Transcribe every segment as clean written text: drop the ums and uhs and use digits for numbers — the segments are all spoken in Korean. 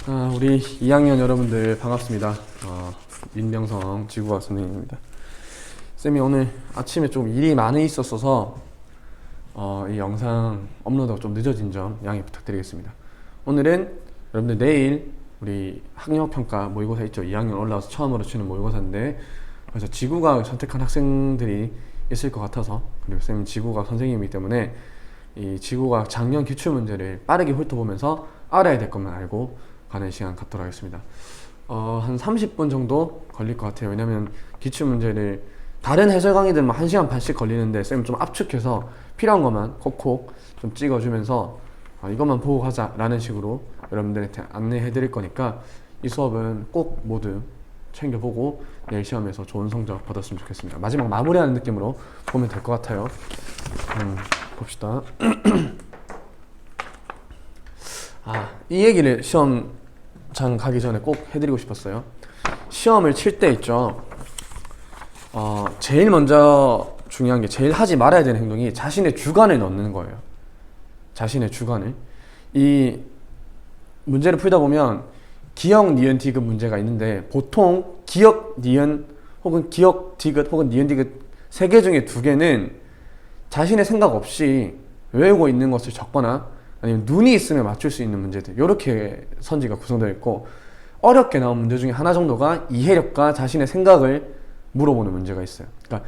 우리 2학년 여러분들 반갑습니다. 민병성 지구과학 선생님입니다. 쌤이 오늘 아침에 좀 일이 많이 있었어서 이 영상 업로드가 좀 늦어진 점 양해 부탁드리겠습니다. 오늘은 여러분들 내일 우리 학력평가 모의고사 있죠? 2학년 올라와서 처음으로 치는 모의고사인데, 그래서 지구과학 선택한 학생들이 있을 것 같아서, 그리고 쌤은 지구과학 선생님이기 때문에 이 지구과학 작년 기출문제를 빠르게 훑어보면서 알아야 될 것만 알고 가는 시간 갖도록 하겠습니다. 한 30분 정도 걸릴 것 같아요. 왜냐면 기출문제를 다른 해설 강의들은 1시간 반씩 걸리는데 쌤 좀 압축해서 필요한 것만 콕콕 좀 찍어주면서 이것만 보고 가자 라는 식으로 여러분들한테 안내해 드릴 거니까 이 수업은 꼭 모두 챙겨보고 내일 시험에서 좋은 성적 받았으면 좋겠습니다. 마지막 마무리하는 느낌으로 보면 될 것 같아요. 봅시다. 이 얘기를 시험장 가기 전에 꼭 해드리고 싶었어요. 시험을 칠 때 있죠. 제일 먼저 중요한 게, 제일 하지 말아야 되는 행동이 자신의 주관을 넣는 거예요. 자신의 주관을. 이 문제를 풀다 보면 기역, 니은, 디귿 문제가 있는데, 보통 기역, 니은 혹은 기역, 디귿 혹은 니은, 디귿 3개 중에 2개는 자신의 생각 없이 외우고 있는 것을 적거나 아니면 눈이 있으면 맞출 수 있는 문제들, 이렇게 선지가 구성되어 있고, 어렵게 나온 문제 중에 하나 정도가 이해력과 자신의 생각을 물어보는 문제가 있어요. 그러니까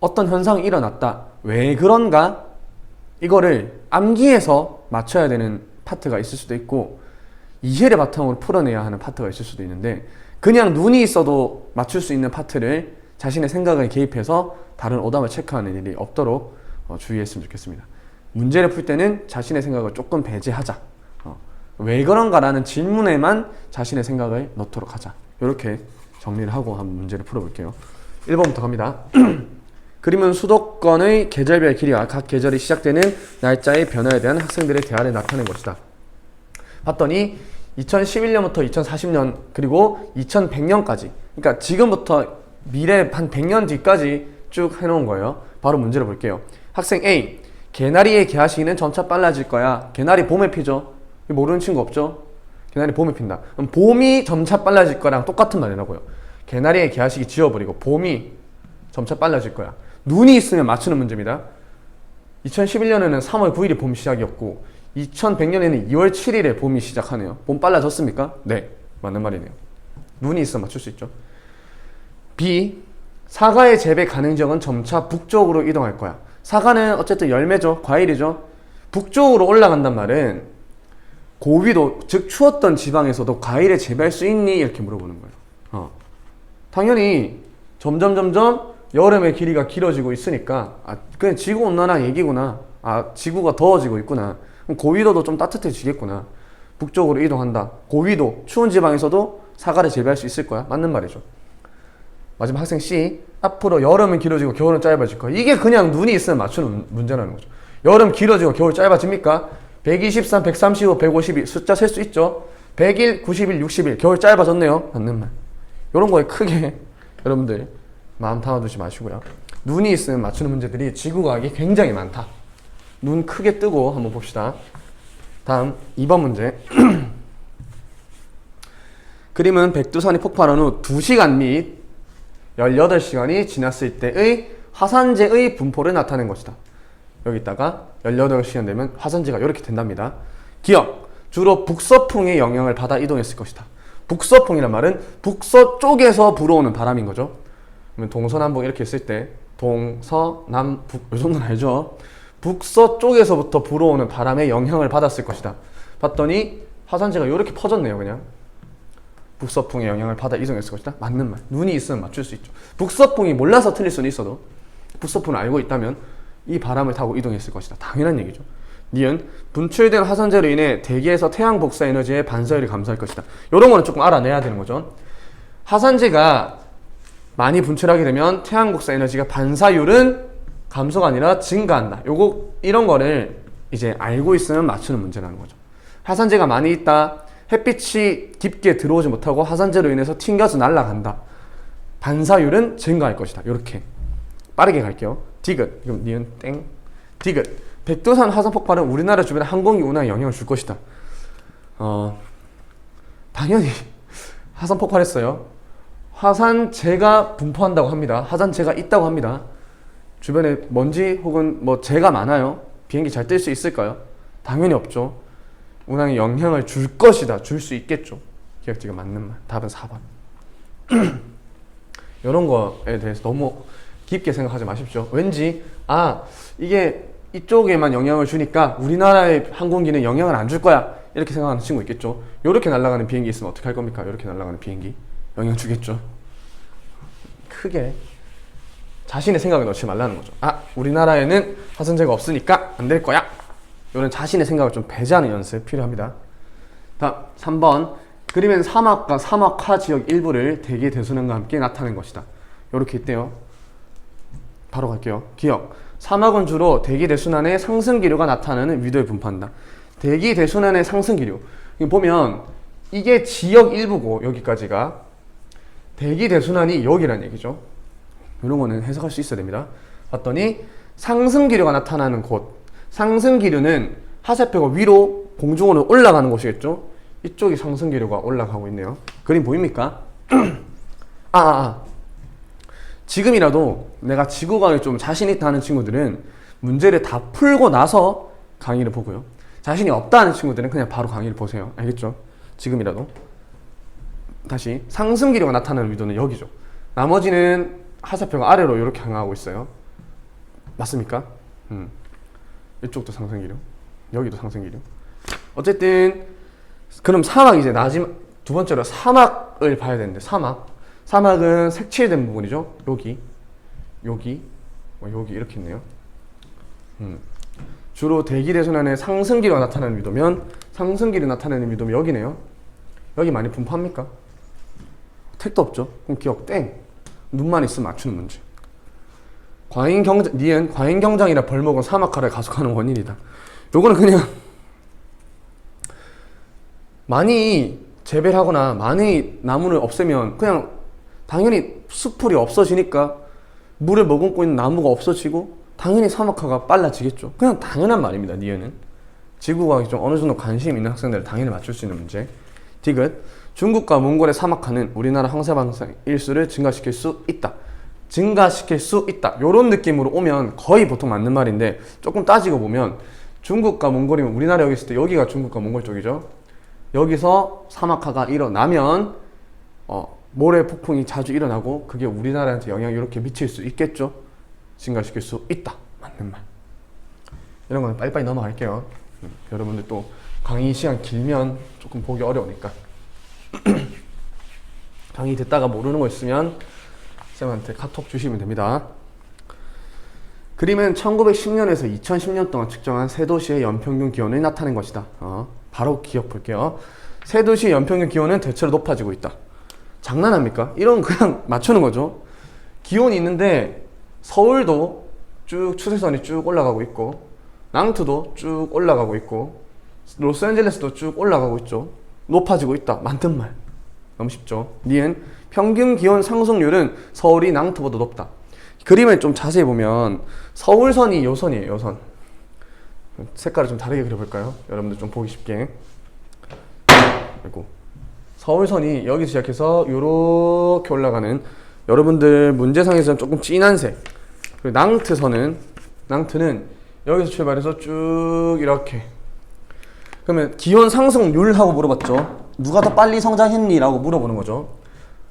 어떤 현상이 일어났다, 왜 그런가, 이거를 암기해서 맞춰야 되는 파트가 있을 수도 있고, 이해를 바탕으로 풀어내야 하는 파트가 있을 수도 있는데, 그냥 눈이 있어도 맞출 수 있는 파트를 자신의 생각을 개입해서 다른 오답을 체크하는 일이 없도록 주의했으면 좋겠습니다. 문제를 풀 때는 자신의 생각을 조금 배제하자. 왜 그런가라는 질문에만 자신의 생각을 넣도록 하자. 이렇게 정리를 하고 한번 문제를 풀어볼게요. 1번부터 갑니다. 그림은 수도권의 계절별 길이와 각 계절이 시작되는 날짜의 변화에 대한 학생들의 대화를 나타낸 것이다. 봤더니 2011년부터 2040년 그리고 2100년까지, 그러니까 지금부터 미래 한 100년 뒤까지 쭉 해놓은 거예요. 바로 문제를 볼게요. 학생 A, 개나리의 개화 시기는 점차 빨라질 거야. 개나리 봄에 피죠. 모르는 친구 없죠? 개나리 봄에 핀다. 그럼 봄이 점차 빨라질 거랑 똑같은 말이라고요. 개나리의 개화 시기 지워버리고 봄이 점차 빨라질 거야. 눈이 있으면 맞추는 문제입니다. 2011년에는 3월 9일이 봄 시작이었고 2100년에는 2월 7일에 봄이 시작하네요. 봄 빨라졌습니까? 네, 맞는 말이네요. 눈이 있으면 맞출 수 있죠. B, 사과의 재배 가능 지역은 점차 북쪽으로 이동할 거야. 사과는 어쨌든 열매죠. 과일이죠. 북쪽으로 올라간단 말은 고위도, 즉 추웠던 지방에서도 과일을 재배할 수 있니? 이렇게 물어보는 거예요. 당연히 점점 여름의 길이가 길어지고 있으니까 그냥 지구온난화 얘기구나. 지구가 더워지고 있구나. 그럼 고위도도 좀 따뜻해지겠구나. 북쪽으로 이동한다. 고위도, 추운 지방에서도 사과를 재배할 수 있을 거야. 맞는 말이죠. 마지막 학생 C, 앞으로 여름은 길어지고 겨울은 짧아질 거야. 이게 그냥 눈이 있으면 맞추는 문제라는 거죠. 여름 길어지고 겨울 짧아집니까? 123, 135, 152 숫자 셀 수 있죠. 100일, 90일, 60일 겨울 짧아졌네요. 맞는 말. 이런 거에 크게 여러분들 마음 담아두지 마시고요. 눈이 있으면 맞추는 문제들이 지구과학이 굉장히 많다. 눈 크게 뜨고 한번 봅시다. 다음 2번 문제. 그림은 백두산이 폭발한 후 2시간 및 18시간이 지났을 때의 화산재의 분포를 나타낸 것이다. 여기다가 18시간 되면 화산재가 이렇게 된답니다. 기억, 주로 북서풍의 영향을 받아 이동했을 것이다. 북서풍이란 말은 북서쪽에서 불어오는 바람인 거죠. 그러면 동서남북 이렇게 했을 때 동서남북, 이 정도는 알죠? 북서쪽에서부터 불어오는 바람의 영향을 받았을 것이다. 봤더니 화산재가 이렇게 퍼졌네요. 그냥 북서풍의 영향을 받아 이동했을 것이다. 맞는 말. 눈이 있으면 맞출 수 있죠. 북서풍이 몰라서 틀릴 수는 있어도 북서풍을 알고 있다면 이 바람을 타고 이동했을 것이다. 당연한 얘기죠. 니은, 분출된 화산재로 인해 대기에서 태양 복사 에너지의 반사율이 감소할 것이다. 이런 거는 조금 알아내야 되는 거죠. 화산재가 많이 분출하게 되면 태양 복사 에너지가 반사율은 감소가 아니라 증가한다. 이런 거를 이제 알고 있으면 맞추는 문제라는 거죠. 화산재가 많이 있다. 햇빛이 깊게 들어오지 못하고 화산재로 인해서 튕겨서 날아간다. 반사율은 증가할 것이다. 이렇게 빠르게 갈게요. 디귿, 그럼 니은 땡. 디귿, 백두산 화산 폭발은 우리나라 주변의 항공기 운항에 영향을 줄 것이다. 당연히 화산 폭발했어요. 화산재가 분포한다고 합니다. 화산재가 있다고 합니다. 주변에 먼지 혹은 뭐 재가 많아요. 비행기 잘 뜰 수 있을까요? 당연히 없죠. 운항에 영향을 줄 것이다. 줄 수 있겠죠. 기억지가 맞는 말. 답은 4번. 이런 거에 대해서 너무 깊게 생각하지 마십시오. 왠지 이게 이쪽에만 영향을 주니까 우리나라의 항공기는 영향을 안 줄 거야 이렇게 생각하는 친구 있겠죠. 이렇게 날아가는 비행기 있으면 어떻게 할 겁니까? 이렇게 날아가는 비행기 영향 주겠죠. 크게 자신의 생각을 넣지 말라는 거죠. 우리나라에는 화산재가 없으니까 안 될 거야. 이런 자신의 생각을 좀 배제하는 연습 필요합니다. 다음 3번. 그림엔 사막과 사막하 지역 일부를 대기 대순환과 함께 나타낸 것이다. 이렇게 있대요. 바로 갈게요. 기억. 사막은 주로 대기 대순환의 상승 기류가 나타나는 위도에 분포한다. 대기 대순환의 상승 기류. 보면 이게 지역 일부고 여기까지가 대기 대순환이 여기란 얘기죠. 이런 거는 해석할 수 있어야 됩니다. 봤더니 상승 기류가 나타나는 곳. 상승 기류는 하세표가 위로 공중으로 올라가는 곳이겠죠. 이쪽이 상승 기류가 올라가고 있네요. 그림 보입니까? 지금이라도 내가 지구과학에 좀 자신 있다 하는 친구들은 문제를 다 풀고 나서 강의를 보고요. 자신이 없다 하는 친구들은 그냥 바로 강의를 보세요. 알겠죠? 지금이라도. 다시 상승 기류가 나타나는 위도는 여기죠. 나머지는 하사표가 아래로 이렇게 향하고 있어요. 맞습니까? 이쪽도 상승 기류, 여기도 상승 기류. 어쨌든 그럼 사막 이제 두 번째로 사막을 봐야 되는데 사막은 색칠된 부분이죠. 여기 이렇게 있네요. 주로 대기 대순환의 상승 기류가 나타나는 위도면 상승 기류 나타내는 위도면 여기네요. 여기 많이 분포합니까? 택도 없죠. 그럼 기억 땡. 눈만 있으면 맞추는 문제. 니은 과잉경장이나 벌목은 사막화를 가속하는 원인이다. 요거는 그냥 많이 재배를 하거나 많이 나무를 없애면 그냥 당연히 숲풀이 없어지니까 물을 머금고 있는 나무가 없어지고 당연히 사막화가 빨라지겠죠. 그냥 당연한 말입니다. 니은은 지구과학이 좀 어느 정도 관심 있는 학생들은 당연히 맞출 수 있는 문제. 디귿. 중국과 몽골의 사막화는 우리나라 항세방사 일수를 증가시킬 수 있다. 요런 느낌으로 오면 거의 보통 맞는 말인데 조금 따지고 보면 중국과 몽골이면 우리나라 여기 있을 때 여기가 중국과 몽골 쪽이죠. 여기서 사막화가 일어나면 모래 폭풍이 자주 일어나고 그게 우리나라한테 영향이 이렇게 미칠 수 있겠죠. 증가시킬 수 있다. 맞는 말. 이런 거는 빨리빨리 넘어갈게요. 여러분들 또 강의 시간 길면 조금 보기 어려우니까 강의 듣다가 모르는 거 있으면 쌤한테 카톡 주시면 됩니다. 그림은 1910년에서 2010년 동안 측정한 세 도시의 연평균 기온을 나타낸 것이다. 바로 기억 볼게요. 세 도시의 연평균 기온은 대체로 높아지고 있다. 장난합니까? 이런 그냥 맞추는 거죠. 기온이 있는데 서울도 쭉 추세선이 쭉 올라가고 있고 낭트도 쭉 올라가고 있고 로스앤젤레스도 쭉 올라가고 있죠. 높아지고 있다. 맞는 말. 너무 쉽죠. 니은 평균 기온 상승률은 서울이 낭트보다 높다. 그림을 좀 자세히 보면 서울선이 요 선이에요. 요 선. 색깔을 좀 다르게 그려볼까요? 여러분들 좀 보기 쉽게. 그리고 서울선이 여기서 시작해서 요렇게 올라가는 여러분들 문제상에서는 조금 진한 색. 그리고 낭트는 여기서 출발해서 쭉 이렇게. 그러면 기온 상승률하고 물어봤죠. 누가 더 빨리 성장했니? 라고 물어보는 거죠.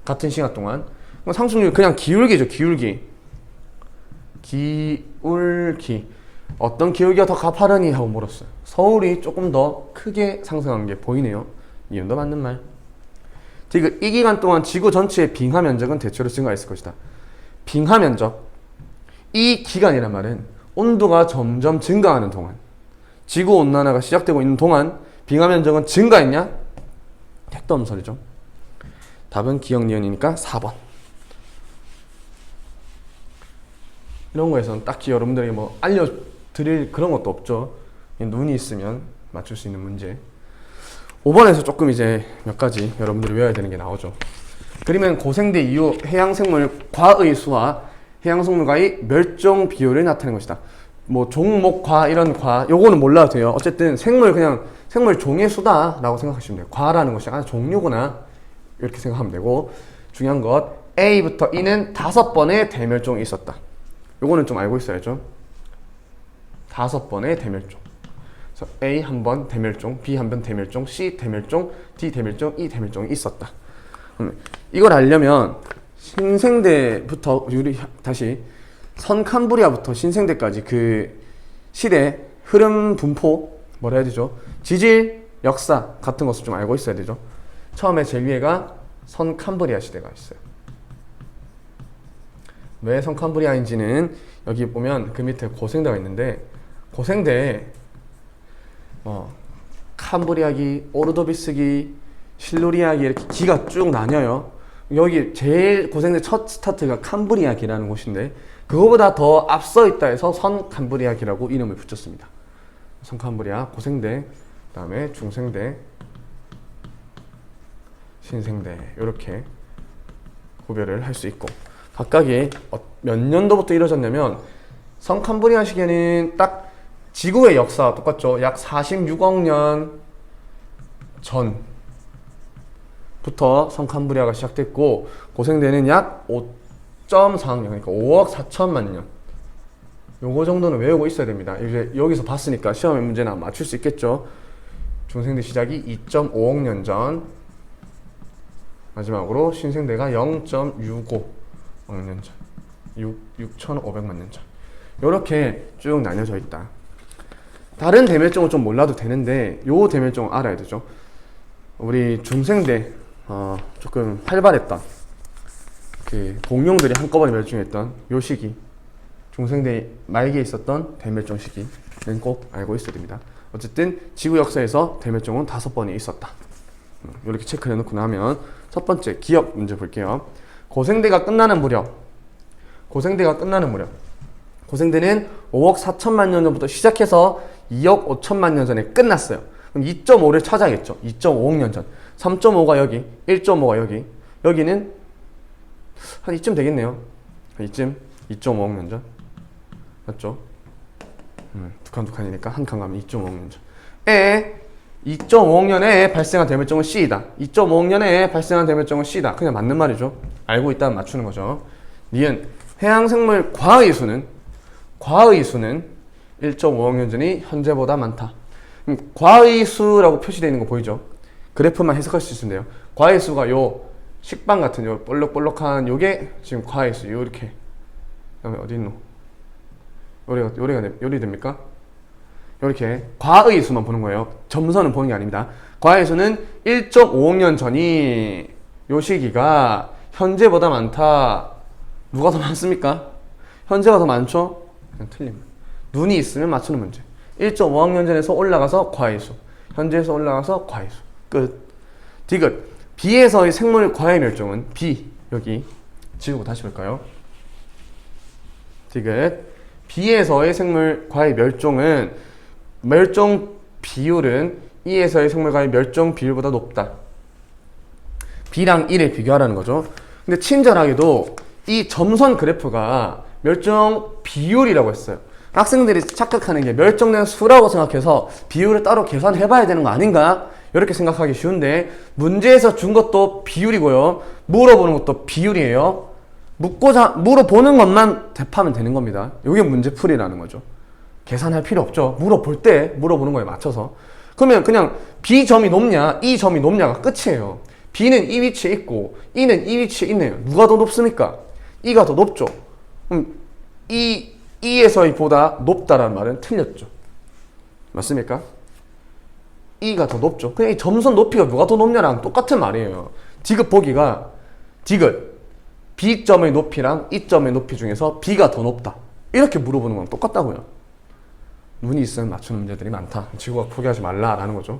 같은 시간 동안. 그럼 상승률 그냥 기울기죠. 기울기. 어떤 기울기가 더 가파르니? 하고 물었어요. 서울이 조금 더 크게 상승한 게 보이네요. 이윤도 맞는 말. 지금 이 기간 동안 지구 전체의 빙하 면적은 대체로 증가했을 것이다. 빙하 면적. 이 기간이란 말은 온도가 점점 증가하는 동안, 지구 온난화가 시작되고 있는 동안 빙하 면적은 증가했냐? 택도 없는 소리죠. 답은 기억 니은이니까 4번. 이런 거에서는 딱히 여러분들에게 뭐 알려드릴 그런 것도 없죠. 눈이 있으면 맞출 수 있는 문제. 5번에서 조금 이제 몇 가지 여러분들이 외워야 되는 게 나오죠. 그림은 고생대 이후 해양생물 과의 수와 해양생물과의 멸종 비율을 나타낸 것이다. 뭐 종목 과 이런 과 요거는 몰라도 돼요. 어쨌든 그냥 생물 종의 수다라고 생각하시면 돼요. 과라는 것이 종류구나 이렇게 생각하면 되고, 중요한 것 A부터 E는 5번의 대멸종이 있었다. 요거는 좀 알고 있어야죠. 5번의 대멸종. 그래서 A 한 번 대멸종, B 한 번 대멸종, C 대멸종, D 대멸종, E 대멸종이 있었다. 이걸 알려면 신생대부터 다시 선캄브리아부터 신생대까지 그 시대 흐름 분포 뭐라 해야 되죠? 지질 역사 같은 것을 좀 알고 있어야 되죠. 처음에 제일 위에가 선캄브리아 시대가 있어요. 왜 선캄브리아인지는 여기 보면 그 밑에 고생대가 있는데, 고생대에 캄브리아기, 오르도비스기, 실루리아기 이렇게 기가 쭉 나뉘어요. 여기 제일 고생대 첫 스타트가 캄브리아기라는 곳인데, 그거보다 더 앞서 있다 해서 선캄브리아기라고 이름을 붙였습니다. 선캄브리아, 고생대, 그 다음에 중생대, 신생대 이렇게 구별을 할 수 있고, 각각이 몇 년도부터 이루어졌냐면 선캄브리아 시기에는 딱 지구의 역사와 똑같죠. 약 46억 년 전부터 선캄브리아가 시작됐고, 고생대는 약 5.4억 년, 그러니까 5억 4천만 년. 요거 정도는 외우고 있어야 됩니다. 이제 여기서 봤으니까 시험의 문제나 맞출 수 있겠죠. 중생대 시작이 2.5억 년 전, 마지막으로 신생대가 0.65억 년 전, 6,500만 년 전. 요렇게 쭉 나뉘어져 있다. 다른 대멸종은 좀 몰라도 되는데 요 대멸종은 알아야 되죠. 우리 중생대 조금 활발했던 그 공룡들이 한꺼번에 멸종했던 요 시기, 중생대 말기에 있었던 대멸종 시기는 꼭 알고 있어야 됩니다. 어쨌든 지구 역사에서 대멸종은 5번이 있었다. 이렇게 체크를 해놓고 나면 첫 번째 기억 문제 볼게요. 고생대가 끝나는 무렵, 고생대는 5억 4천만 년 전부터 시작해서 2억 5천만 년 전에 끝났어요. 그럼 2.5를 찾아야겠죠. 2.5억 년 전. 3.5가 여기, 1.5가 여기, 여기는 한 이쯤 되겠네요. 이쯤 2.5억 년 전. 맞죠? 두 칸이니까 한 칸 가면 2.5억 년 전. 2.5억 년에 발생한 대멸종은 C이다. 2.5억 년에 발생한 대멸종은 C다. 그냥 맞는 말이죠. 알고 있다면 맞추는 거죠. 니은 해양생물 과의 수는 1.5억 년 전이 현재보다 많다. 과의 수라고 표시되어 있는 거 보이죠? 그래프만 해석할 수 있는데요. 과의 수가 요 식빵 같은 요 볼록볼록한 요게 지금 과의 수, 요렇게. 그다음에 어디 있노? 요리 됩니까? 이렇게 과의 수만 보는 거예요. 점선은 보는 게 아닙니다. 과의 수는 1.5억 년 전이 요 시기가 현재보다 많다. 누가 더 많습니까? 현재가 더 많죠? 그냥 틀립니다. 눈이 있으면 맞추는 문제. 1.5억 년 전에서 올라가서 과의 수, 현재에서 올라가서 과의 수. 끝. 디귿. B에서의 생물 과의 멸종은 B, 여기 지우고 다시 볼까요? 디귿. B에서의 생물 과의 멸종은 멸종 비율은 E에서의 생물과의 멸종 비율보다 높다. B랑 E를 비교하라는 거죠. 근데 친절하게도 이 점선 그래프가 멸종 비율이라고 했어요. 학생들이 착각하는 게 멸종된 수라고 생각해서 비율을 따로 계산해 봐야 되는 거 아닌가? 이렇게 생각하기 쉬운데, 문제에서 준 것도 비율이고요. 물어보는 것도 비율이에요. 물어보는 것만 대파면 되는 겁니다. 이게 문제풀이라는 거죠. 계산할 필요 없죠. 물어볼 때 물어보는 거에 맞춰서. 그러면 그냥 B 점이 높냐, E 점이 높냐가 끝이에요. B는 이 위치에 있고 E는 이 위치에 있네요. 누가 더 높습니까? E가 더 높죠. 그럼 E에서의 보다 높다라는 말은 틀렸죠. 맞습니까? E가 더 높죠. 그냥 이 점선 높이가 누가 더 높냐랑 똑같은 말이에요. 디귿 보기가 디귿 B점의 높이랑 E점의 높이 중에서 B가 더 높다. 이렇게 물어보는 거랑 똑같다고요. 눈이 있으면 맞추는 문제들이 많다. 지구과학 포기하지 말라라는 거죠.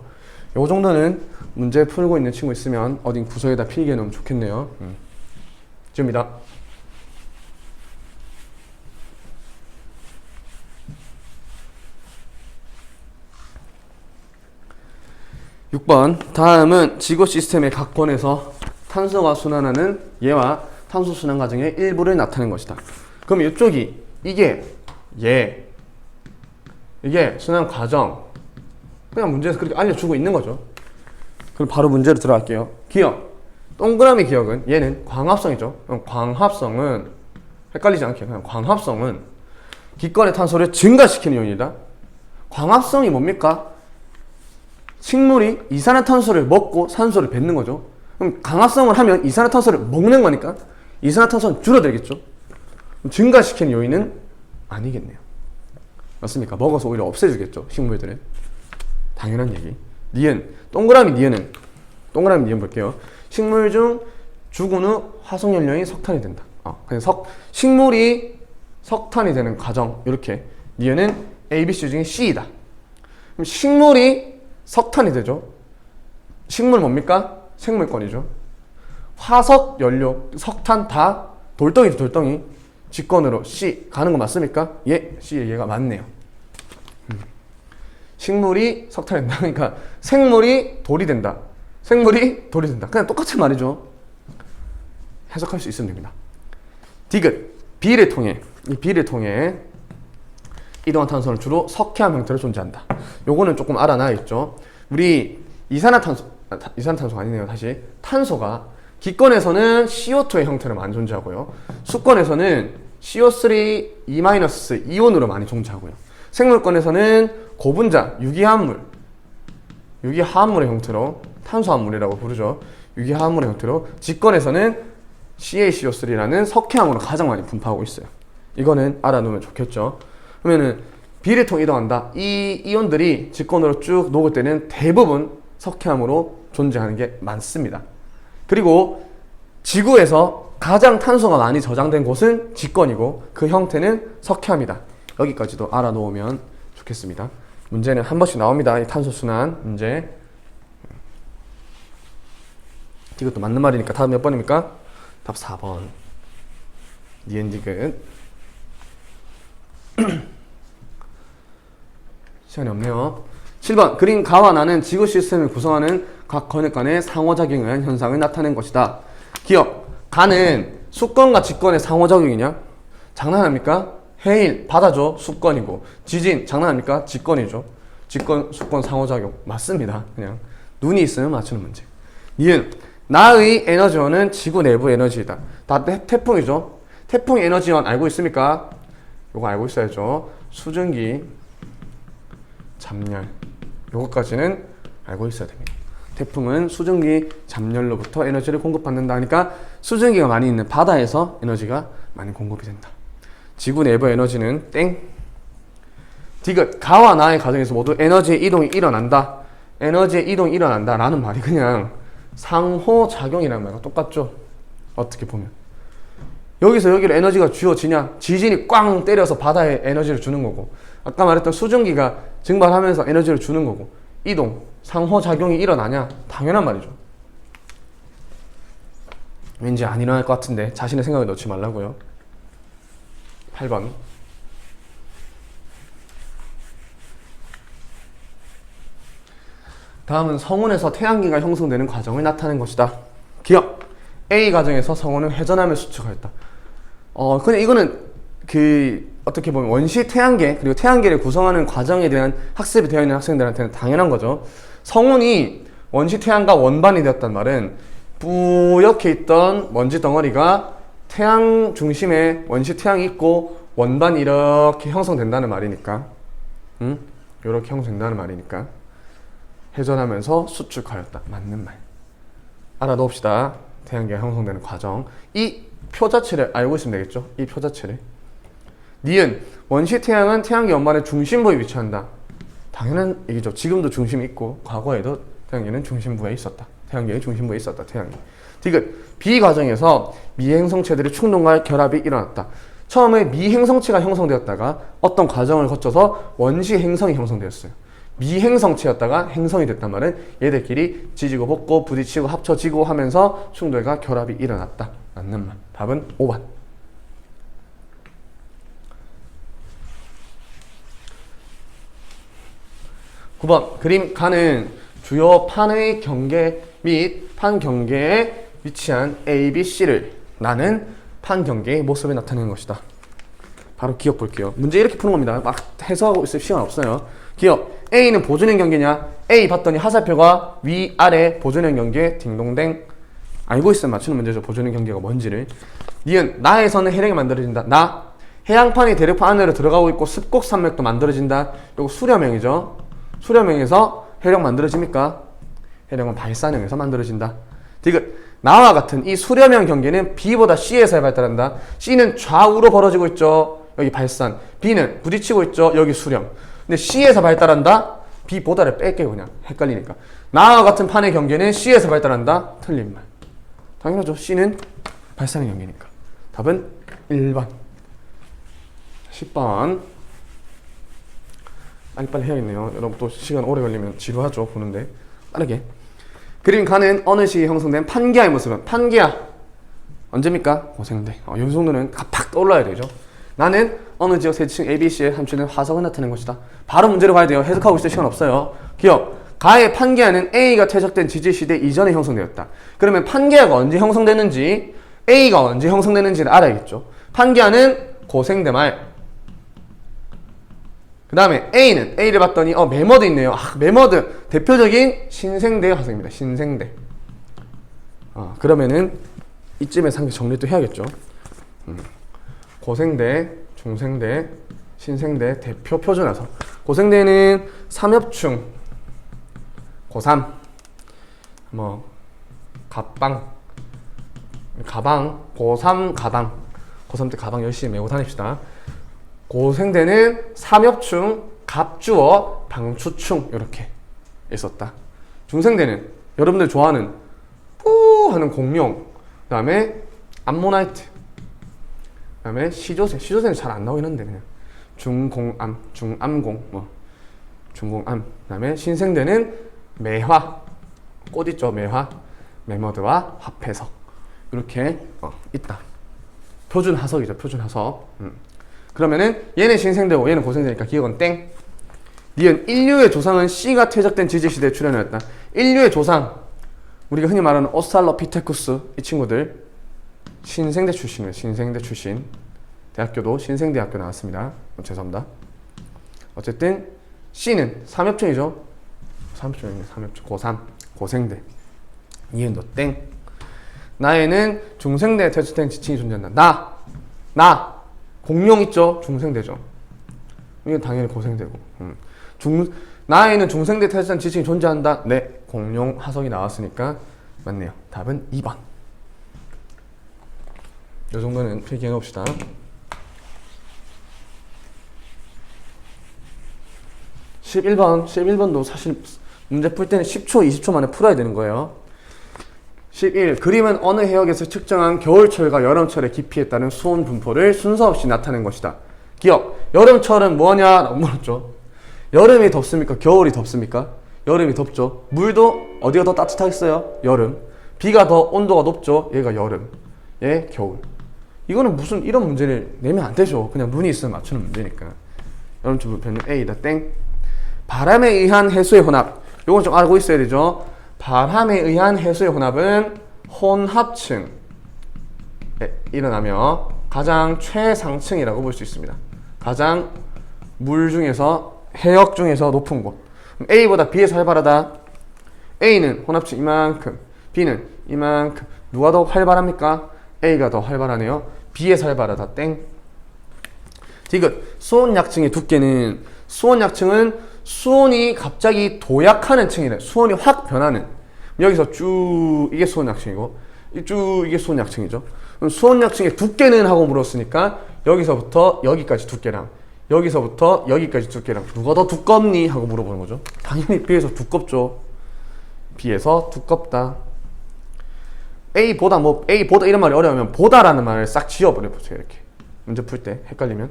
요 정도는 문제 풀고 있는 친구 있으면 어딘 구석에다 필기해 놓으면 좋겠네요. 지웁니다. (6번) 다음은 지구 시스템의 각 권에서 탄소가 순환하는 예와 탄소 순환 과정의 일부를 나타낸 것이다. 그럼 이쪽이 이게 예, 이게 순환 과정. 그냥 문제에서 그렇게 알려주고 있는 거죠. 그럼 바로 문제로 들어갈게요. 기억. 동그라미 기억은 얘는 광합성이죠. 그럼 광합성은 헷갈리지 않게 그냥 광합성은 기권의 탄소를 증가시키는 요인이다. 광합성이 뭡니까? 식물이 이산화탄소를 먹고 산소를 뱉는 거죠. 그럼 광합성을 하면 이산화탄소를 먹는 거니까 이산화탄소는 줄어들겠죠. 증가시키는 요인은 아니겠네요. 맞습니까? 먹어서 오히려 없애주겠죠. 식물들은. 당연한 얘기. 니은. 동그라미 니은은 동그라미 니은 볼게요. 식물 중 죽은 후 화석 연료인 석탄이 된다. 그냥 식물이 석탄이 되는 과정. 이렇게 니은은 A, B, C 중에 C이다. 그럼 식물이 석탄이 되죠. 식물 뭡니까? 생물권이죠. 화석 연료, 석탄 다 돌덩이죠. 돌덩이. 직권으로 C 가는 거 맞습니까? 예, C의 얘가 맞네요. 식물이 석탄이 된다. 그러니까 생물이 돌이 된다. 생물이 돌이 된다. 그냥 똑같은 말이죠. 해석할 수 있으면 됩니다. 디귿. 비를 통해 이 비를 통해 이동화탄소는 주로 석회암 형태로 존재한다. 요거는 조금 알아놔야 있죠. 우리 이산화탄소가 아니네요. 다시 탄소가 기권에서는 CO2의 형태로 많이 존재하고요. 수권에서는 CO3, E- 이온으로 많이 존재하고요. 생물권에서는 고분자, 유기화합물의 형태로 탄소화합물이라고 부르죠. 유기화합물의 형태로 직권에서는 CaCO3라는 석회암으로 가장 많이 분포하고 있어요. 이거는 알아놓으면 좋겠죠. 그러면은 비를 통해 이동한다. 이 이온들이 직권으로 쭉 녹을 때는 대부분 석회암으로 존재하는 게 많습니다. 그리고 지구에서 가장 탄소가 많이 저장된 곳은 직권이고 그 형태는 석회암이다. 여기까지도 알아놓으면 좋겠습니다. 문제는 한 번씩 나옵니다. 이 탄소순환 문제. 이것도 맞는 말이니까 답 몇 번입니까? 답 4번. 니은디귿. 시간이 없네요. 7번. 그린 가와 나는 지구 시스템을 구성하는 각 권역 간의 상호작용에 의한 현상을 나타낸 것이다. 기억. 가는 수권과 직권의 상호작용이냐? 장난합니까? 해일, 바다죠. 수권이고. 지진, 장난합니까? 직권이죠. 직권, 수권 상호작용. 맞습니다. 그냥 눈이 있으면 맞추는 문제. 니은. 나의 에너지원은 지구 내부 에너지이다. 다 태풍이죠. 태풍 에너지원 알고 있습니까? 요거 알고 있어야죠. 수증기, 잠열. 요거까지는 알고 있어야 됩니다. 태풍은 수증기, 잠열로부터 에너지를 공급받는다. 그러니까 수증기가 많이 있는 바다에서 에너지가 많이 공급이 된다. 지구 내부 에너지는 땡. 디귿. 가와 나의 과정에서 모두 에너지의 이동이 일어난다. 에너지의 이동이 일어난다 라는 말이 그냥 상호작용이라는 말과 똑같죠. 어떻게 보면 여기서 여기로 에너지가 주어지냐? 지진이 꽝 때려서 바다에 에너지를 주는 거고, 아까 말했던 수증기가 증발하면서 에너지를 주는 거고, 이동, 상호작용이 일어나냐? 당연한 말이죠. 왠지 안 일어날 것 같은데 자신의 생각을 넣지 말라고요. 8번. 다음은 성운에서 태양계가 형성되는 과정을 나타낸 것이다. 기억. A 과정에서 성운은 회전함을 수축하였다. 그냥 이거는 어떻게 보면 원시 태양계 그리고 태양계를 구성하는 과정에 대한 학습이 되어 있는 학생들한테는 당연한 거죠. 성운이 원시 태양과 원반이 되었단 말은 뿌옇게 있던 먼지 덩어리가 태양 중심에 원시 태양이 있고 원반이 이렇게 형성된다는 말이니까, 이렇게 형성된다는 말이니까 회전하면서 수축하였다. 맞는 말. 알아놓읍시다. 태양계가 형성되는 과정. 이 표 자체를 알고 있으면 되겠죠. 이 표 자체를. 니은. 원시 태양은 태양계 원반의 중심부에 위치한다. 당연한 얘기죠. 지금도 중심이 있고 과거에도 태양계는 중심부에 있었다. 태양계의 중심부에 있었다. 태양계. 디귿. B 과정에서 미행성체들의 충돌과 결합이 일어났다. 처음에 미행성체가 형성되었다가 어떤 과정을 거쳐서 원시 행성이 형성되었어요. 미행성체였다가 행성이 됐단 말은 얘들끼리 지지고 볶고 부딪히고 합쳐지고 하면서 충돌과 결합이 일어났다. 맞는 말. 답은 5번. 9번. 그림 가는 주요 판의 경계 및 판 경계에 위치한 A, B, C를 나는 판 경계의 모습을 나타내는 것이다. 바로 기억 볼게요. 문제 이렇게 푸는 겁니다. 막 해석하고 있을 시간 없어요. 기억. A는 보존형 경계냐? A 봤더니 하살표가 위, 아래 보존형 경계 딩동댕. 알고 있으면 맞추는 문제죠. 보존형 경계가 뭔지를. 니은 나에서는 해령이 만들어진다. 나 해양판이 대륙판 안으로 들어가고 있고 습곡 산맥도 만들어진다. 요거 수렴형이죠. 수렴형에서 해령 만들어집니까? 해령은 발산형에서 만들어진다. 디귿 나와 같은 이 수렴형 경계는 B보다 C에서 발달한다. C는 좌우로 벌어지고 있죠. 여기 발산. B는 부딪히고 있죠. 여기 수렴. 근데 C에서 발달한다. B보다를 뺄게요. 그냥 헷갈리니까. 나와 같은 판의 경계는 C에서 발달한다. 틀린 말. 당연하죠. C는 발산형 경계니까. 답은 1번. 10번. 빨리빨리 해야겠네요. 여러분 또 시간 오래 걸리면 지루하죠. 보는데. 빠르게. 그림 가는 어느 시기에 형성된 판기아의 모습은 판기아 언제입니까? 고생대. 이 정도는 팍 떠올라야 되죠. 나는 어느 지역 세층 ABC에 함유된 화석을 나타낸 것이다. 바로 문제로 가야 돼요. 해석하고 있을 시간 없어요. 기억. 가의 판기아는 A가 퇴적된 지질시대 이전에 형성되었다. 그러면 판기아가 언제 형성되는지 A가 언제 형성되는지를 알아야겠죠. 판기아는 고생대 말. 그 다음에 A를 봤더니 매머드 있네요. 매머드 대표적인 신생대 화석입니다. 신생대. 그러면은 이쯤에 상대 정리 또 해야겠죠. 고생대, 중생대, 신생대 대표 표준 화석. 고생대는 삼엽충, 고3, 갑방, 가방, 고3 가방. 고3 때 가방 열심히 메고 다닙시다. 고생대는 삼엽충, 갑주어, 방추충 이렇게 있었다. 중생대는 여러분들 좋아하는 푸 하는 공룡, 그 다음에 암모나이트, 그 다음에 시조새. 시조새는 잘 안 나오긴 한데 그냥 중공암, 중암공, 중공암. 그 다음에 신생대는 매화, 꽃 있죠. 매화, 매머드와 화폐석 이렇게 있다. 표준 화석이죠. 표준 화석. 그러면은 얘는 신생대고 얘는 고생대니까 기억은 땡. 니은 인류의 조상은 C가 퇴적된 지질시대에 출현하였다. 인류의 조상, 우리가 흔히 말하는 오스트랄로피테쿠스 이 친구들 신생대 출신이에요. 신생대 출신. 대학교도 신생대학교 나왔습니다. 죄송합니다. 어쨌든 C는 삼엽충이죠. 삼엽충, 고3, 고생대. 니은도 땡. 나에는 중생대에 퇴적된 지층이 존재한다. 나 공룡 있죠? 중생대죠. 이건 당연히 고생대고. 나에는 중생대 퇴적된 지층이 존재한다. 네, 공룡 화석이 나왔으니까 맞네요. 답은 2번. 이 정도는 필기해 놓읍시다. 11번도 사실 문제 풀 때는 10초, 20초 만에 풀어야 되는 거예요. 11. 그림은 어느 해역에서 측정한 겨울철과 여름철의 깊이에 따른 수온 분포를 순서 없이 나타낸 것이다. 기억. 여름철은 뭐냐? 라고 물었죠. 여름이 덥습니까? 겨울이 덥습니까? 여름이 덥죠. 물도 어디가 더 따뜻하겠어요? 여름. 비가 더 온도가 높죠. 얘가 여름. 얘 겨울. 이거는 무슨 이런 문제를 내면 안 되죠. 그냥 눈이 있으면 맞추는 문제니까. 여름철 분포는 A다. 땡. 바람에 의한 해수의 혼합. 요건 좀 알고 있어야 되죠. 바람에 의한 해수의 혼합은 혼합층에 일어나며 가장 최상층이라고 볼 수 있습니다. 가장 물 중에서 해역 중에서 높은 곳. A보다 B에서 활발하다. A는 혼합층 이만큼, B는 이만큼. 누가 더 활발합니까? A가 더 활발하네요. B에서 활발하다. 땡. 디귿. 수온약층의 두께는 수온약층은 수온이 갑자기 도약하는 층이래. 수온이 확 변하는. 여기서 쭉 이게 수온약층이고 쭉 이게 수온약층이죠. 그럼 수온약층의 두께는 하고 물었으니까 여기서부터 여기까지 두께랑 여기서부터 여기까지 두께랑 누가 더 두껍니? 하고 물어보는 거죠. 당연히 B에서 두껍죠. B에서 두껍다. A보다 이런 말이 어려우면 보다라는 말을 싹 지워버려 보세요. 이렇게 문제 풀 때 헷갈리면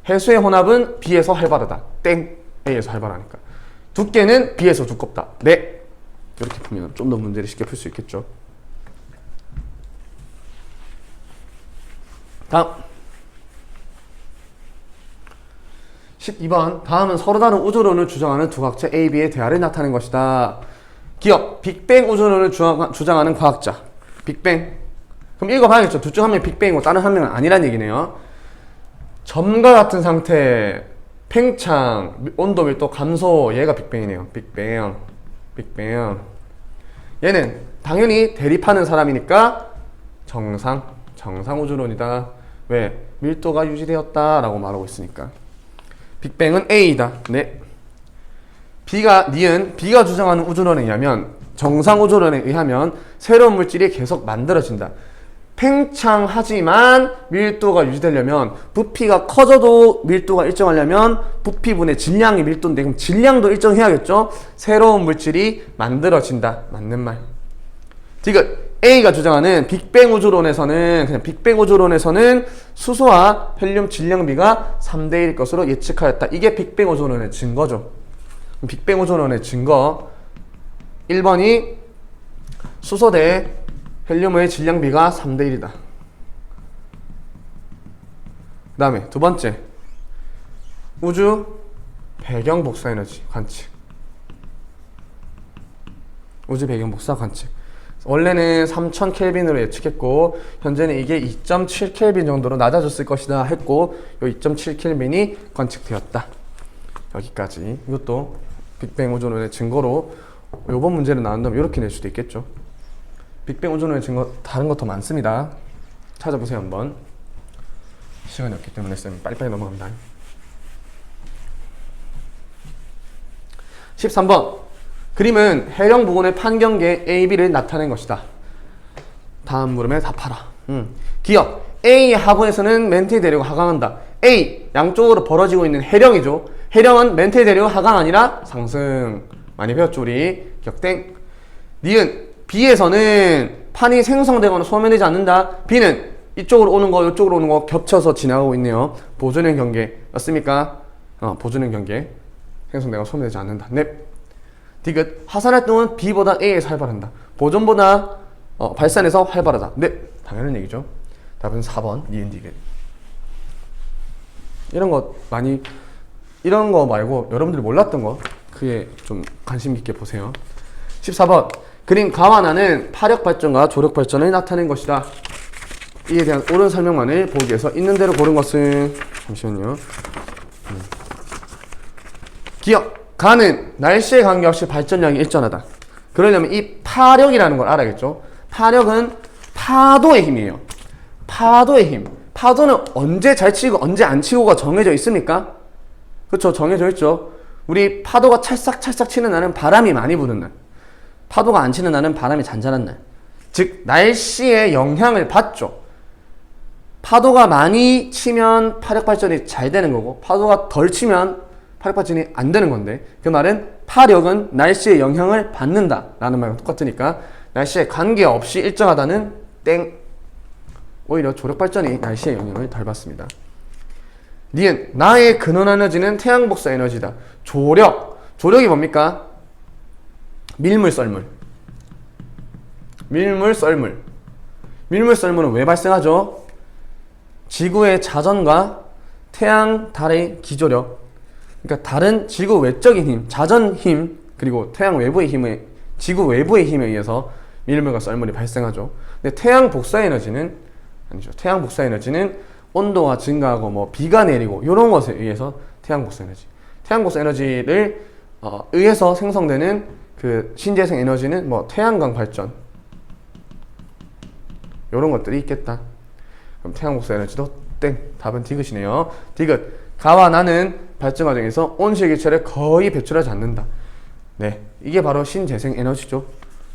해수의 혼합은 B에서 활발하다. 땡. A에서 활발하니까. 두께는 B에서 두껍다. 네. 이렇게 풀면 좀 더 문제를 쉽게 풀 수 있겠죠. 다음 12번. 다음은 서로 다른 우주론을 주장하는 두 과학자 A, B의 대화를 나타낸 것이다. 기억. 빅뱅 우주론을 주장하는 과학자. 빅뱅. 그럼 읽어봐야겠죠. 둘 중 한 명이 빅뱅이고 다른 한 명은 아니란 얘기네요. 점과 같은 상태, 팽창, 온도 밀도 감소, 얘가 빅뱅이네요. 빅뱅. 얘는 당연히 대립하는 사람이니까 정상 우주론이다. 왜? 밀도가 유지되었다 라고 말하고 있으니까. 빅뱅은 A이다. 네. B가 주장하는 우주론에 의하면, 정상 우주론에 의하면 새로운 물질이 계속 만들어진다. 팽창하지만 밀도가 유지되려면, 부피가 커져도 밀도가 일정하려면 부피분의 질량이 밀도인데, 그럼 질량도 일정해야겠죠? 새로운 물질이 만들어진다. 맞는 말. 디귿. A가 주장하는 빅뱅 우주론에서는 수소와 헬륨 질량비가 3대 1일 것으로 예측하였다. 이게 빅뱅 우주론의 증거죠. 빅뱅 우주론의 증거 1번이 수소 대 헬륨의 질량비가 3대 1이다. 그 다음에 두 번째, 우주 배경 복사 에너지 관측. 우주 배경 복사 관측. 원래는 3000켈빈으로 예측했고, 현재는 이게 2.7켈빈 정도로 낮아졌을 것이다 했고, 요 2.7켈빈이 관측되었다. 여기까지. 이것도 빅뱅 우주론의 증거로 요번 문제를 나온다면 이렇게 낼 수도 있겠죠. 빅뱅 우주론의 증거 다른 거 더 많습니다. 찾아보세요 한번. 시간이 없기 때문에 쌤 빨리빨리 넘어갑니다. 13번. 그림은 해령 부근의 판경계 AB를 나타낸 것이다. 다음 물음에 답하라. 기억. A의 하분에서는 멘트의 대류가 하강한다. A. 양쪽으로 벌어지고 있는 해령이죠. 해령은 멘트의 대류가 하강 아니라 상승. 많이 배웠죠 우리. 격땡. 니은. B에서는 판이 생성되거나 소멸되지 않는다. B는 이쪽으로 오는 거 이쪽으로 오는 거 겹쳐서 지나가고 있네요. 보존형 경계 맞습니까? 보존형 경계. 생성되거나 소멸되지 않는다. 넵. 디귿. 화산활동은 B보다 A에서 활발한다. 보존보다 발산에서 활발하다. 네, 당연한 얘기죠. 답은 4번 니은 디귿. 이런 거 말고 여러분들이 몰랐던 거 그게 좀 관심 깊게 보세요. 14번. 그림 가와나는 파력발전과 조력발전을 나타낸 것이다. 이에 대한 옳은 설명만을 보기 위해서 있는 대로 고른 것은, 잠시만요. 기억. 가는 날씨에 관계없이 발전량이 일정하다. 그러려면 이 파력이라는 걸 알아야겠죠. 파력은 파도의 힘이에요. 파도의 힘. 파도는 언제 잘 치고 언제 안 치고가 정해져 있습니까? 그렇죠. 정해져 있죠. 우리 파도가 찰싹찰싹 치는 날은 바람이 많이 부는 날. 파도가 안 치는 날은 바람이 잔잔한 날. 즉 날씨에 영향을 받죠. 파도가 많이 치면 파력 발전이 잘 되는 거고, 파도가 덜 치면 파력 발전이 안 되는 건데, 그 말은 파력은 날씨에 영향을 받는다 라는 말과 똑같으니까 날씨에 관계없이 일정하다는 땡. 오히려 조력 발전이 날씨에 영향을 덜 받습니다. 니은. 나의 근원 에너지는 태양 복사 에너지다. 조력이 뭡니까? 밀물 썰물. 밀물 썰물은 왜 발생하죠? 지구의 자전과 태양, 달의 기조력. 그러니까 다른 지구 외적인 힘, 자전 힘, 그리고 태양 외부의 힘에, 지구 외부의 힘에 의해서 밀물과 썰물이 발생하죠. 근데 태양 복사 에너지는 아니죠. 태양 복사 에너지는 온도가 증가하고 뭐 비가 내리고 이런 것에 의해서 태양 복사 에너지를 의해서 생성되는 그 신재생 에너지는 뭐 태양광 발전 이런 것들이 있겠다. 그럼 태양 복사 에너지도 땡. 답은 디귿이네요. 디귿. 가와 나는 발전 과정에서 온실기체를 거의 배출하지 않는다. 네, 이게 바로 신재생 에너지죠.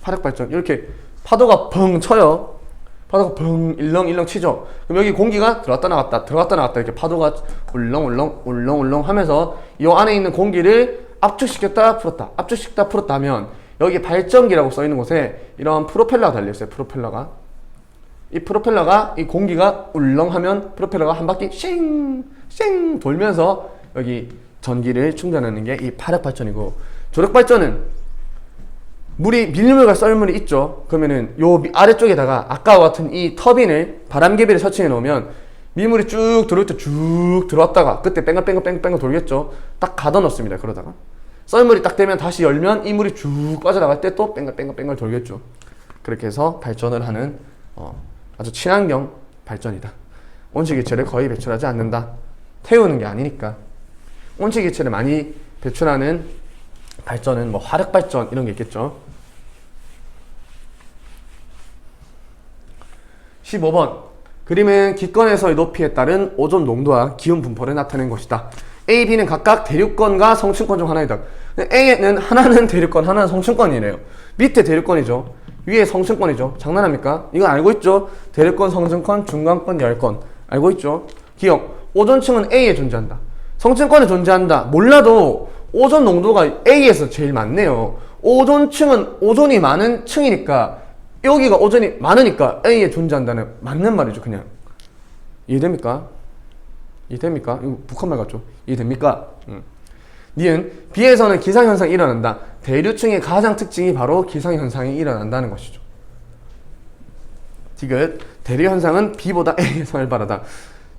파력 발전. 이렇게 파도가 펑 쳐요. 파도가 펑 일렁일렁 치죠. 그럼 여기 공기가 들어갔다 나갔다 이렇게 파도가 울렁울렁 하면서 이 안에 있는 공기를 압축시켰다 풀었다 하면 여기 발전기라고 써 있는 곳에 이런 프로펠러가 달려있어요. 이 프로펠러가 이 공기가 울렁하면 프로펠러가 한 바퀴 쉥 돌면서 여기 전기를 충전하는 게 이 파력 발전이고, 조력 발전은 밀물과 썰물이 있죠. 그러면은 요 아래쪽에다가 아까와 같은 이 터빈을, 바람개비를 설치해 놓으면 밀물이 쭉 들어올 때 쭉 들어왔다가 그때 뺑글 돌겠죠. 딱 가둬 놓습니다. 그러다가 썰물이 딱 되면 다시 열면 이 물이 쭉 빠져나갈 때 또 뺑글 돌겠죠. 그렇게 해서 발전을 하는 아주 친환경 발전이다. 온실기체를 거의 배출하지 않는다. 태우는 게 아니니까. 온실기체를 많이 배출하는 발전은 뭐 화력발전 이런 게 있겠죠. 15번 그림은 기권에서의 높이에 따른 오존 농도와 기온 분포를 나타낸 것이다. A, B는 각각 대륙권과 성층권 중 하나이다. A는 하나는 대륙권, 하나는 성층권이래요. 밑에 대륙권이죠. 위에 성층권이죠. 장난합니까? 이건 알고 있죠? 대륙권, 성층권, 중간권, 열권. 알고 있죠? 기억. 오존층은 A에 존재한다. 성층권에 존재한다. 몰라도 오존 농도가 A에서 제일 많네요. 오존층은 오존이 많은 층이니까 여기가 오존이 많으니까 A에 존재한다는 맞는 말이죠. 그냥. 이해됩니까? 이해됩니까? 이거 북한말 같죠? 이해됩니까? 니은 B에서는 기상현상이 일어난다. 대류층의 가장 특징이 바로 기상현상이 일어난다는 것이죠. 디귿 대류현상은 B보다 A에서 활발하다.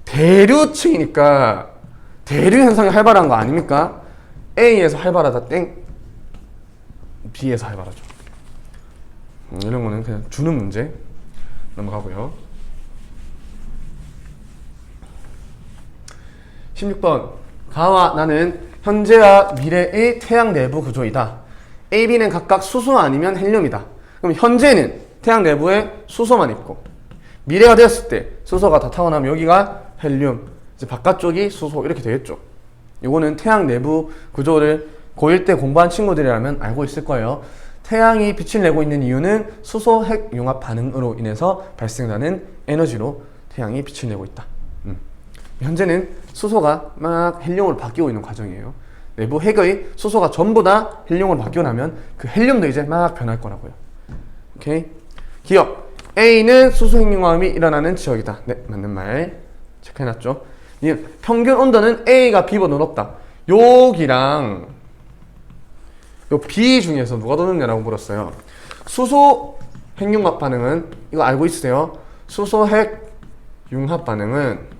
대류층이니까 대류현상이 활발한 거 아닙니까? A에서 활발하다 땡, B에서 활발하죠. 이런 거는 그냥 주는 문제 넘어가고요. 16번 가와 나는 현재와 미래의 태양 내부 구조이다. A, B는 각각 수소 아니면 헬륨이다. 그럼 현재는 태양 내부에 수소만 있고 미래가 되었을 때 수소가 다 타고 나면 여기가 헬륨, 이제 바깥쪽이 수소 이렇게 되겠죠. 이거는 태양 내부 구조를 고1 때 공부한 친구들이라면 알고 있을 거예요. 태양이 빛을 내고 있는 이유는 수소 핵 융합 반응으로 인해서 발생하는 에너지로 태양이 빛을 내고 있다. 현재는 수소가 막 헬륨으로 바뀌고 있는 과정이에요. 내부 핵의 수소가 전부 다 헬륨으로 바뀌고 나면 그 헬륨도 이제 막 변할 거라고요. 오케이? 기억. A는 수소 핵 융합이 일어나는 지역이다. 네, 맞는 말 체크해놨죠. 평균 온도는 A가 B보다 높다. 여기랑 요 B 중에서 누가 더 높냐라고 물었어요. 수소 핵융합 반응은 이거 알고 있으세요? 수소 핵 융합 반응은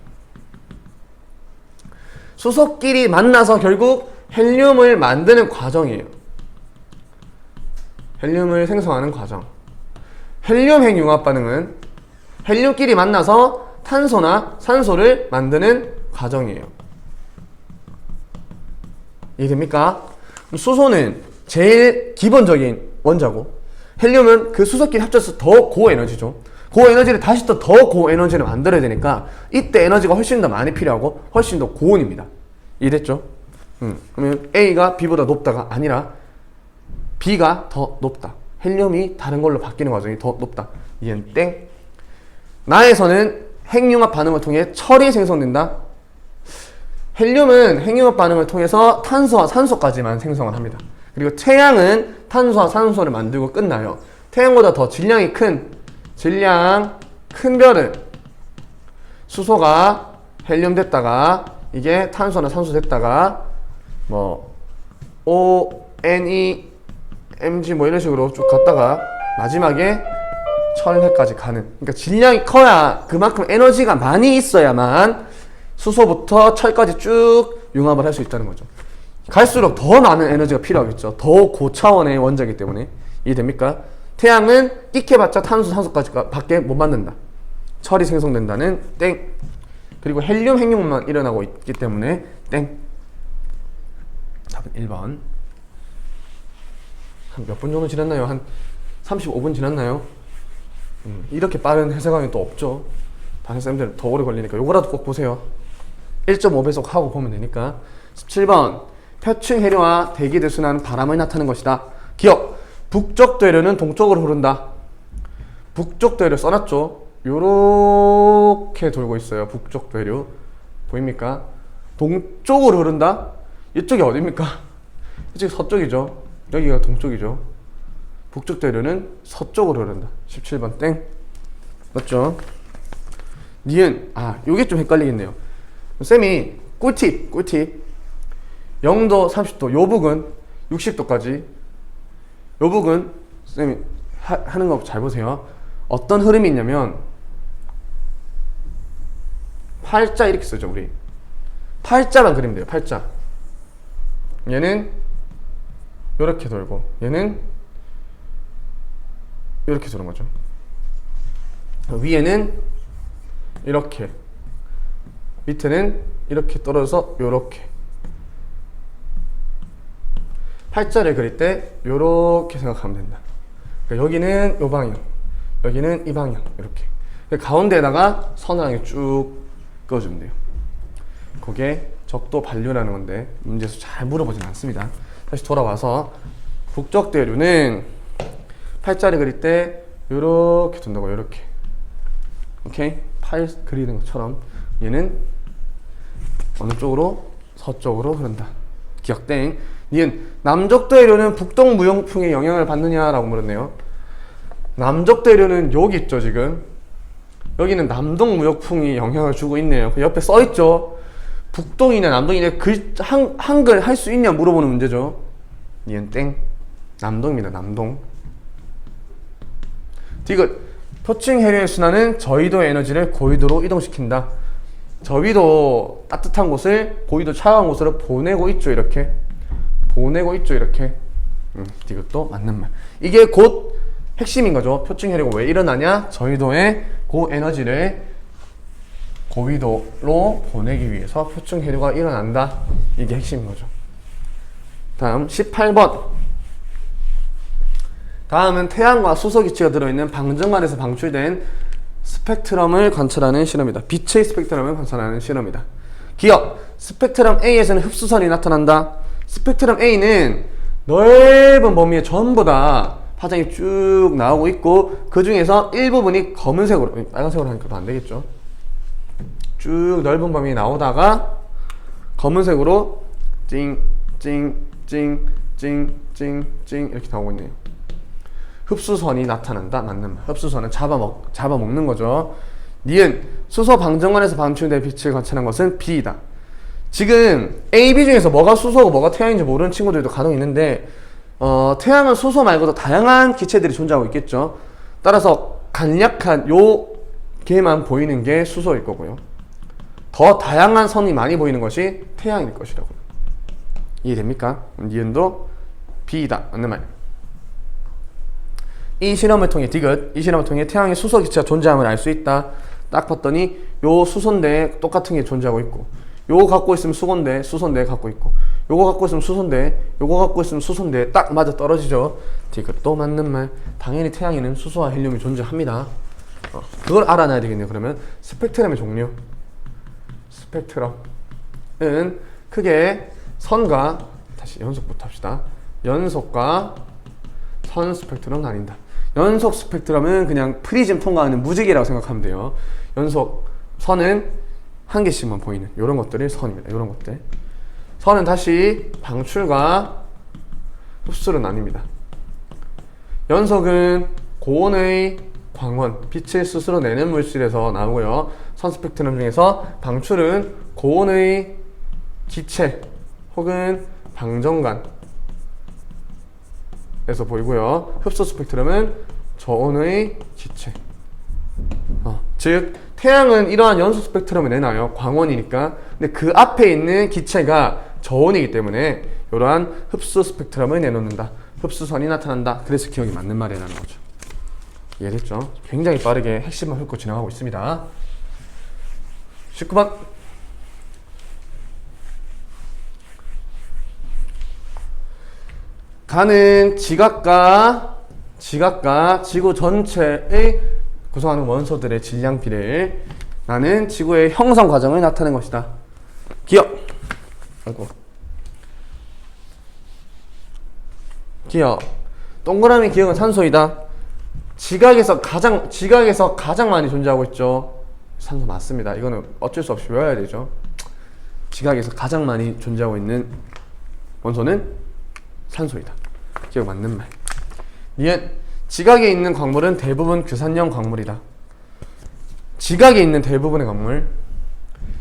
수소끼리 만나서 결국 헬륨을 만드는 과정이에요. 헬륨을 생성하는 과정. 헬륨 핵융합 반응은 헬륨끼리 만나서 탄소나 산소를 만드는 과정이에요. 이해됩니까? 수소는 제일 기본적인 원자고 헬륨은 그 수소끼리 합쳐서 더 고에너지죠. 고에너지를 다시 또 더 고에너지를 만들어야 되니까 이때 에너지가 훨씬 더 많이 필요하고 훨씬 더 고온입니다. 이해됐죠? 그러면 A가 B보다 높다가 아니라 B가 더 높다. 헬륨이 다른 걸로 바뀌는 과정이 더 높다. 이해는 땡. 나에서는 핵융합 반응을 통해 철이 생성된다. 헬륨은 핵융합 반응을 통해서 탄소와 산소까지만 생성을 합니다. 그리고 태양은 탄소와 산소를 만들고 끝나요. 태양보다 더 질량 큰 별은 수소가 헬륨 됐다가 이게 탄소나 산소 됐다가 뭐 O, Ne, Mg 뭐 이런 식으로 쭉 갔다가 마지막에 철핵까지 가는. 그러니까 질량이 커야 그만큼 에너지가 많이 있어야만 수소부터 철까지 쭉 융합을 할 수 있다는 거죠. 갈수록 더 많은 에너지가 필요하겠죠. 더 고차원의 원자이기 때문에. 이해됩니까? 태양은 익혀봤자 탄소, 산소까지 밖에 못 만든다. 철이 생성된다는 땡. 그리고 헬륨 핵융합만 일어나고 있기 때문에 땡. 답은 1번. 한 몇 분 정도 지났나요? 한 35분 지났나요? 이렇게 빠른 해석하기 또 없죠. 다른 쌤들 더 오래 걸리니까 요거라도 꼭 보세요. 1.5배속 하고 보면 되니까. 17번 표층 해류와 대기 대순환 바람을 나타내는 것이다. 기억. 북쪽 대류는 동쪽으로 흐른다. 북쪽 대류 써놨죠. 요렇게 돌고 있어요. 북쪽 대류 보입니까? 동쪽으로 흐른다. 이쪽이 어디입니까? 이쪽이 서쪽이죠. 여기가 동쪽이죠. 북쪽 대류는 서쪽으로 흐른다. 17번 땡. 맞죠? 니은 요게 좀 헷갈리겠네요. 쌤이 꿀팁 0도 30도 요 북은 60도까지 요 북은 쌤이 하는 거 잘 보세요. 어떤 흐름이 있냐면 팔자 이렇게 쓰죠. 우리 팔자만 그리면 돼요. 팔자. 얘는 이렇게 돌고 얘는 이렇게 도는 거죠. 위에는 이렇게 밑에는 이렇게 떨어져서 요렇게. 팔자를 그릴 때 요렇게 생각하면 된다. 그러니까 여기는 요 방향, 여기는 이 방향, 이렇게. 그러니까 가운데에다가 선을 이렇게 쭉 그어주면 돼요. 그게 적도 반류라는 건데 문제에서 잘 물어보진 않습니다. 다시 돌아와서 국적대류는 팔자를 그릴 때 요렇게 둔다고, 요렇게. 오케이? 팔 그리는 것처럼 얘는 어느 쪽으로? 서쪽으로 흐른다. 기억땡. 니은 남적대류는 북동무역풍의 영향을 받느냐라고 물었네요. 남적대류는 여기 있죠, 지금. 여기는 남동무역풍이 영향을 주고 있네요. 그 옆에 써있죠. 북동이냐 남동이냐 한글 할 수 있냐 물어보는 문제죠. 니은 땡. 남동입니다. 남동. 디귿. 표층 해류의 순환은 저위도의 에너지를 고위도로 이동시킨다. 저위도 따뜻한 곳을 고위도 차가운 곳으로 보내고 있죠. 이렇게. 보내고 있죠. 이렇게. 디귿도 맞는 말. 이게 곧 핵심인 거죠. 표층 해류가 왜 일어나냐? 저위도의 고에너지를 고위도로 보내기 위해서 표층 해류가 일어난다. 이게 핵심인 거죠. 다음 18번. 다음은 태양과 수소 기체가 들어있는 방정관에서 방출된 스펙트럼을 관찰하는 실험이다. 빛의 스펙트럼을 관찰하는 실험이다. 기억! 스펙트럼 A에서는 흡수선이 나타난다. 스펙트럼 A는 넓은 범위에 전부 다 파장이 쭉 나오고 있고 그 중에서 일부분이 검은색으로, 빨간색으로 하니까 더 안 되겠죠. 쭉 넓은 범위에 나오다가 검은색으로 찡 이렇게 나오고 있네요. 흡수선이 나타난다. 맞는 말. 흡수선은 잡아먹는 거죠. 니은 수소 방정관에서 방출된 빛을 관찰한 것은 B이다. 지금 A, B 중에서 뭐가 수소고 뭐가 태양인지 모르는 친구들도 간혹 있는데 태양은 수소 말고도 다양한 기체들이 존재하고 있겠죠. 따라서 간략한 요 개만 보이는 게 수소일 거고요. 더 다양한 선이 많이 보이는 것이 태양일 것이라고요. 이해됩니까? 니은도 B이다. 맞는 말. 이 실험을 통해 디귿, 이 실험을 통해 태양의 수소 기체가 존재함을 알 수 있다. 딱 봤더니 요 수소인데 똑같은 게 존재하고 있고 요거 갖고 있으면 수소인데 갖고 있고 요거 갖고 있으면 수소인데 요거 갖고 있으면 수소인데 딱 맞아 떨어지죠. 디귿도 맞는 말. 당연히 태양에는 수소와 헬륨이 존재합니다. 그걸 알아놔야 되겠네요. 그러면 스펙트럼의 종류. 스펙트럼은 크게 선과, 다시 연속부터 합시다. 연속과 선 스펙트럼 나뉜다. 연속 스펙트럼은 그냥 프리즘 통과하는 무지개라고 생각하면 돼요. 연속 선은 한 개씩만 보이는 이런 것들이 선입니다. 이런 것들. 선은 다시 방출과 흡수로 나뉩니다. 연속은 고온의 광원, 빛을 스스로 내는 물질에서 나오고요. 선 스펙트럼 중에서 방출은 고온의 기체 혹은 방정관에서 보이고요. 흡수 스펙트럼은 저온의 기체. 즉 태양은 이러한 연속 스펙트럼을 내놔요. 광원이니까. 근데 그 앞에 있는 기체가 저온이기 때문에 이러한 흡수 스펙트럼을 내놓는다. 흡수선이 나타난다. 그래서 기억이 맞는 말이라는 거죠. 이해됐죠? 굉장히 빠르게 핵심만 훑고 지나가고 있습니다. 19번. 가는 지각과 지구 전체의 구성하는 원소들의 질량비를 나는 지구의 형성 과정을 나타낸 것이다. 기억. 기억. 동그라미 기억은 산소이다. 지각에서 가장 많이 존재하고 있죠. 산소 맞습니다. 이거는 어쩔 수 없이 외워야 되죠. 지각에서 가장 많이 존재하고 있는 원소는 산소이다. 기억 맞는 말. 니은 지각에 있는 광물은 대부분 규산형 광물이다. 지각에 있는 대부분의 광물,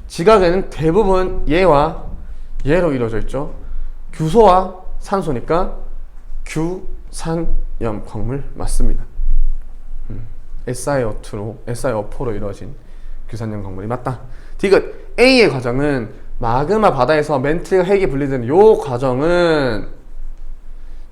지각에는 대부분 얘와 얘로 이루어져 있죠. 규소와 산소니까 규산염 광물 맞습니다. SiO4로 이루어진 규산염 광물이 맞다. 디귿. A의 과정은 마그마 바다에서 멘틀과 핵이 분리되는 요 과정은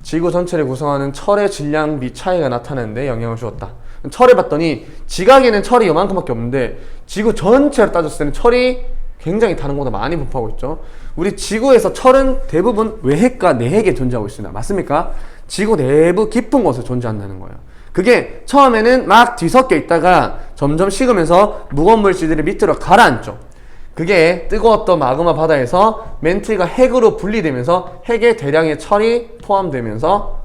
지구 전체를 구성하는 철의 질량비 차이가 나타나는데 영향을 주었다. 철을 봤더니 지각에는 철이 요만큼밖에 없는데 지구 전체로 따졌을 때는 철이 굉장히 다른 곳보다 많이 분포하고 있죠. 우리 지구에서 철은 대부분 외핵과 내핵에 존재하고 있습니다. 맞습니까? 지구 내부 깊은 곳에 존재한다는 거예요. 그게 처음에는 막 뒤섞여 있다가 점점 식으면서 무거운 물질들이 밑으로 가라앉죠. 그게 뜨거웠던 마그마 바다에서 멘틀과 핵으로 분리되면서 핵에 대량의 철이 포함되면서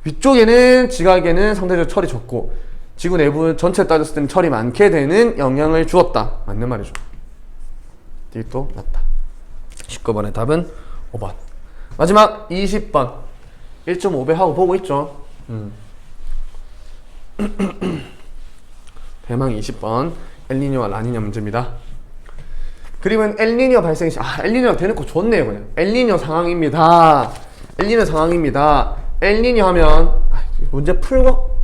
위쪽에는 지각에는 상대적으로 철이 적고 지구 내부 전체에 따졌을 때는 철이 많게 되는 영향을 주었다. 맞는 말이죠. 이것도 맞다. 19번의 답은 5번. 마지막 20번 1.5배 하고 보고 있죠. 대망 20번 엘니뇨와 라니냐 문제입니다. 그림은 엘니뇨 발생 시 엘니뇨 대놓고 좋네요. 그냥 엘니뇨 상황입니다. 엘니뇨 상황입니다. 엘니뇨 하면 문제 풀고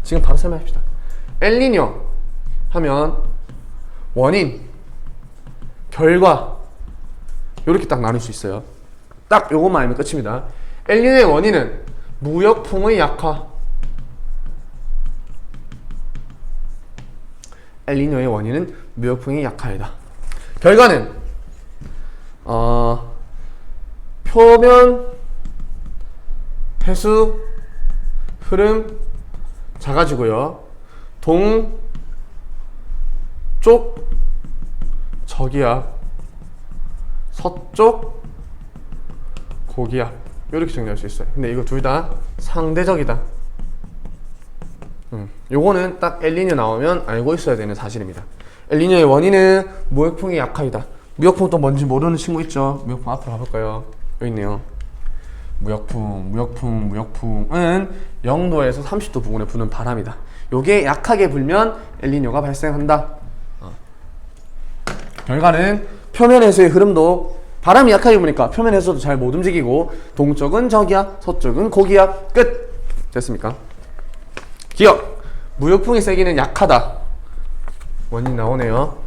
지금 바로 설명합시다. 엘니뇨 하면 원인, 결과 이렇게 딱 나눌 수 있어요. 딱 요것만 알면 끝입니다. 엘니뇨의 원인은 무역풍의 약화. 엘니뇨의 원인은 무역풍의 약화이다. 결과는 표면 해수 흐름 작아지고요. 동쪽 저기압, 서쪽 고기압 이렇게 정리할 수 있어요. 근데 이거 둘 다 상대적이다. 요거는 딱 엘니뇨 나오면 알고 있어야 되는 사실입니다. 엘니뇨의 원인은 무역풍의 약화이다. 무역풍 또 뭔지 모르는 친구 있죠? 무역풍 앞으로 가볼까요? 여기 있네요. 무역풍은 0도에서 30도 부근에 부는 바람이다. 요게 약하게 불면 엘니뇨가 발생한다. 결과는 표면 해수의 흐름도 바람이 약하게 부니까 표면 해수도 잘 못 움직이고 동쪽은 저기압, 서쪽은 고기압. 끝! 됐습니까? 기억! 무역풍의 세기는 약하다. 원인 나오네요.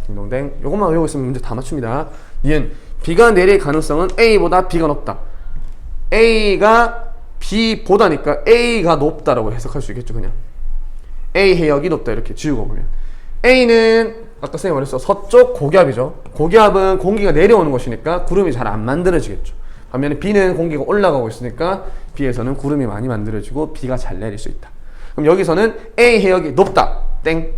딩동댕. 요것만 외우고 있으면 문제 다 맞춥니다. 니은 비가 내릴 가능성은 A보다 B가 높다. A가 B보다니까 A가 높다라고 해석할 수 있겠죠. 그냥 A 해역이 높다 이렇게 지우고 보면 A는 아까 선생님 말했어 서쪽 고기압이죠. 고기압은 공기가 내려오는 곳이니까 구름이 잘 안 만들어지겠죠. 반면에 B는 공기가 올라가고 있으니까 B에서는 구름이 많이 만들어지고 비가 잘 내릴 수 있다. 그럼 여기서는 A 해역이 높다. 땡.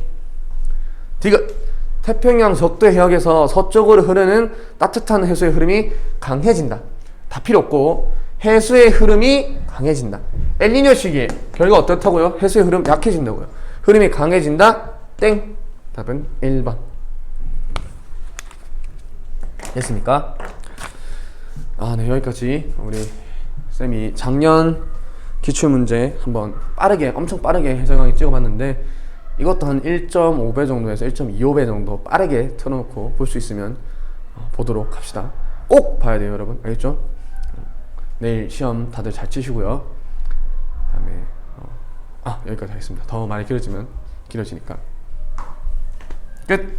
디귿. 태평양 적도 해역에서 서쪽으로 흐르는 따뜻한 해수의 흐름이 강해진다. 다 필요 없고 해수의 흐름이 강해진다. 엘니뇨 시기에 결과 어떻다고요? 해수의 흐름 약해진다고요. 흐름이 강해진다. 땡. 답은 1번. 됐습니까? 네, 여기까지 우리 쌤이 작년 기출문제 한번 엄청 빠르게 해석하기 찍어봤는데 이것도 한 1.5배 정도에서 1.25배 정도 빠르게 틀어놓고 볼 수 있으면 보도록 합시다. 꼭 봐야 돼요, 여러분. 알겠죠? 내일 시험 다들 잘 치시고요. 그다음에 여기까지 하겠습니다. 더 많이 길어지니까. 끝!